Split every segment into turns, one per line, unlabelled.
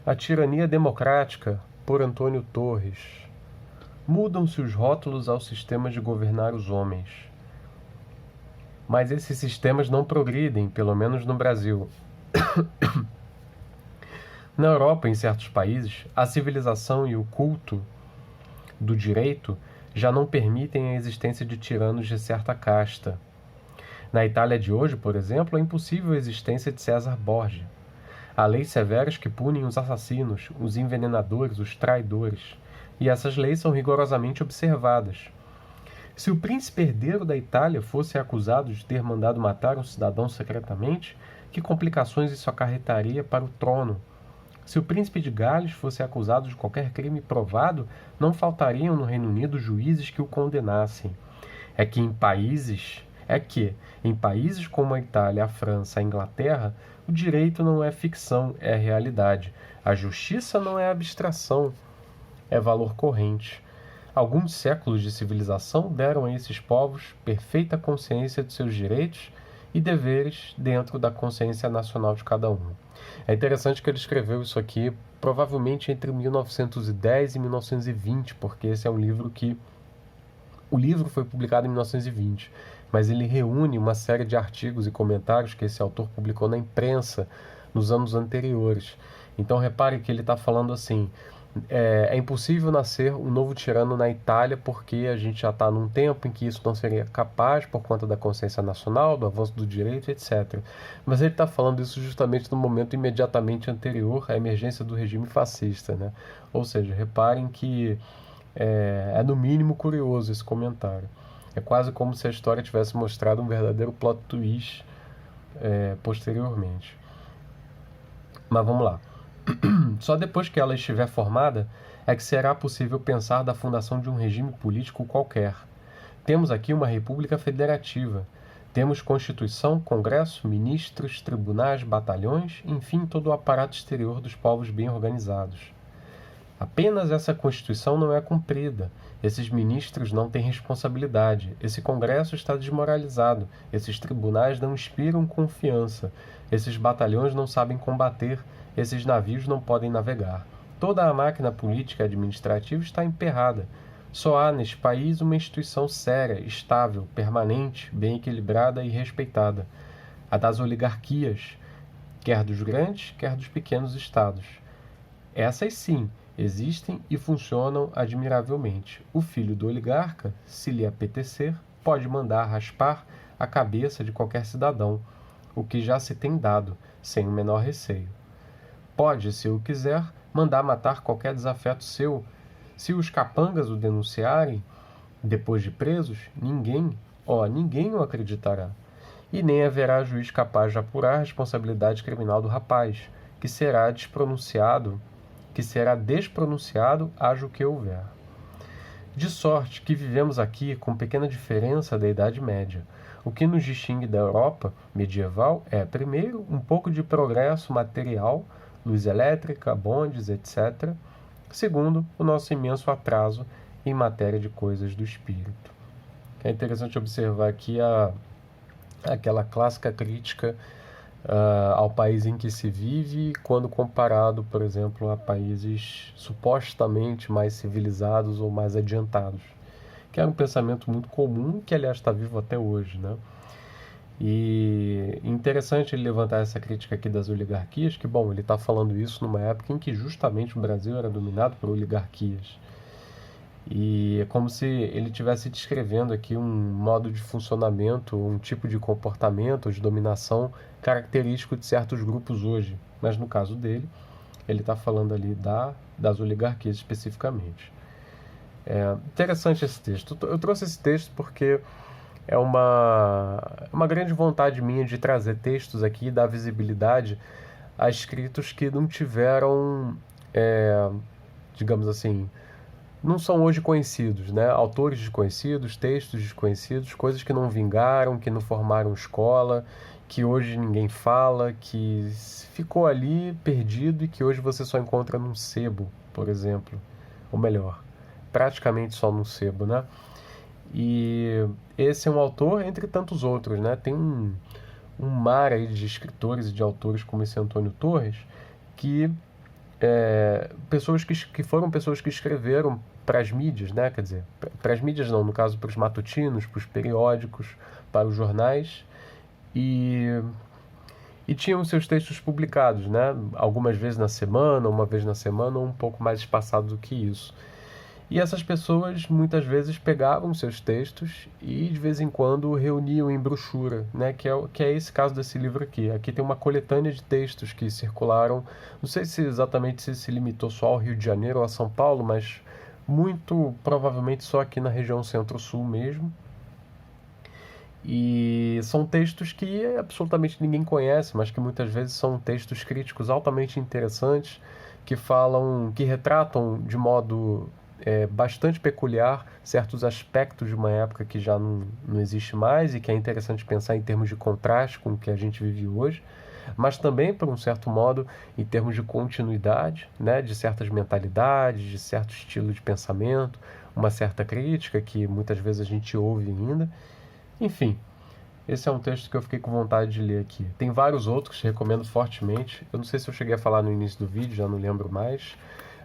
A Tirania Democrática, por Antônio Torres. Mudam-se os rótulos ao sistema de governar os homens. Mas esses sistemas não progridem, pelo menos no Brasil. Na Europa, em certos países, a civilização e o culto do direito já não permitem a existência de tiranos de certa casta. Na Itália de hoje, por exemplo, é impossível a existência de César Borgia. Há leis severas que punem os assassinos, os envenenadores, os traidores, e essas leis são rigorosamente observadas. Se o príncipe herdeiro da Itália fosse acusado de ter mandado matar um cidadão secretamente, que complicações isso acarretaria para o trono? Se o príncipe de Gales fosse acusado de qualquer crime provado, não faltariam no Reino Unido juízes que o condenassem. Em países como a Itália, a França, a Inglaterra, o direito não é ficção, é realidade. A justiça não é abstração, é valor corrente. Alguns séculos de civilização deram a esses povos perfeita consciência de seus direitos e deveres dentro da consciência nacional de cada um. É interessante que ele escreveu isso aqui provavelmente entre 1910 e 1920, porque esse é um livro que... O livro foi publicado em 1920, mas ele reúne uma série de artigos e comentários que esse autor publicou na imprensa nos anos anteriores. Então repare que ele está falando assim: é impossível nascer um novo tirano na Itália porque a gente já está num tempo em que isso não seria capaz por conta da consciência nacional, do avanço do direito, etc. Mas ele está falando isso justamente no momento imediatamente anterior à emergência do regime fascista, né? Ou seja, reparem que é no mínimo curioso esse comentário. É quase como se a história tivesse mostrado um verdadeiro plot twist posteriormente. Mas vamos lá. Só depois que ela estiver formada é que será possível pensar da fundação de um regime político qualquer. Temos aqui uma república federativa. Temos Constituição, Congresso, ministros, tribunais, batalhões, enfim, todo o aparato exterior dos povos bem organizados. Apenas essa Constituição não é cumprida. Esses ministros não têm responsabilidade. Esse Congresso está desmoralizado. Esses tribunais não inspiram confiança. Esses batalhões não sabem combater. Esses navios não podem navegar. Toda a máquina política e administrativa está emperrada. Só há neste país uma instituição séria, estável, permanente, bem equilibrada e respeitada. A das oligarquias, quer dos grandes, quer dos pequenos estados. Essas sim, existem e funcionam admiravelmente. O filho do oligarca, se lhe apetecer, pode mandar raspar a cabeça de qualquer cidadão, o que já se tem dado, sem o menor receio. Pode, se o quiser, mandar matar qualquer desafeto seu. Se os capangas o denunciarem, depois de presos, ninguém o acreditará. E nem haverá juiz capaz de apurar a responsabilidade criminal do rapaz, que será despronunciado, haja o que houver. De sorte que vivemos aqui com pequena diferença da Idade Média. O que nos distingue da Europa medieval é, primeiro, um pouco de progresso material, luz elétrica, bondes, etc. Segundo, o nosso imenso atraso em matéria de coisas do espírito. É interessante observar aqui aquela clássica crítica ao país em que se vive, quando comparado, por exemplo, a países supostamente mais civilizados ou mais adiantados, que era um pensamento muito comum, que aliás está vivo até hoje, né? E interessante ele levantar essa crítica aqui das oligarquias, que, bom, ele está falando isso numa época em que justamente o Brasil era dominado por oligarquias. E é como se ele estivesse descrevendo aqui um modo de funcionamento, um tipo de comportamento, de dominação característico de certos grupos hoje. Mas no caso dele, ele está falando ali das oligarquias especificamente. É interessante esse texto. Eu trouxe esse texto porque é uma grande vontade minha de trazer textos aqui e dar visibilidade a escritos que não tiveram, digamos assim, não são hoje conhecidos, né? Autores desconhecidos, textos desconhecidos, coisas que não vingaram, que não formaram escola, que hoje ninguém fala, que ficou ali perdido e que hoje você só encontra num sebo, por exemplo. Ou melhor, praticamente só num sebo, né? E esse é um autor entre tantos outros, né? Tem um mar aí de escritores e de autores como esse Antônio Torres que pessoas que foram pessoas que escreveram para as mídias, né? Quer dizer, para as mídias não, no caso para os matutinos, para os periódicos, para os jornais, e tinham seus textos publicados, né? Algumas vezes na semana, uma vez na semana, ou um pouco mais espaçado do que isso. E essas pessoas muitas vezes pegavam seus textos e de vez em quando reuniam em brochura, né? Que é esse caso desse livro aqui. Aqui tem uma coletânea de textos que circularam, não sei se exatamente se limitou só ao Rio de Janeiro ou a São Paulo, mas muito provavelmente só aqui na região Centro-Sul mesmo. E são textos que absolutamente ninguém conhece, mas que muitas vezes são textos críticos altamente interessantes, que falam, que retratam de modo bastante peculiar certos aspectos de uma época que já não existe mais e que é interessante pensar em termos de contraste com o que a gente vive hoje, mas também, por um certo modo, em termos de continuidade, né, de certas mentalidades, de certo estilo de pensamento, uma certa crítica que muitas vezes a gente ouve ainda. Enfim, esse é um texto que eu fiquei com vontade de ler aqui. Tem vários outros, recomendo fortemente. Eu não sei se eu cheguei a falar no início do vídeo, já não lembro mais.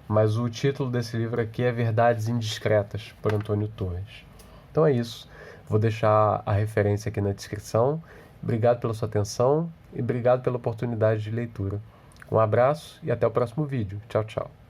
Mas o título desse livro aqui é Verdades Indiscretas, por Antônio Torres. Então é isso. Vou deixar a referência aqui na descrição. Obrigado pela sua atenção e obrigado pela oportunidade de leitura. Um abraço e até o próximo vídeo. Tchau, tchau.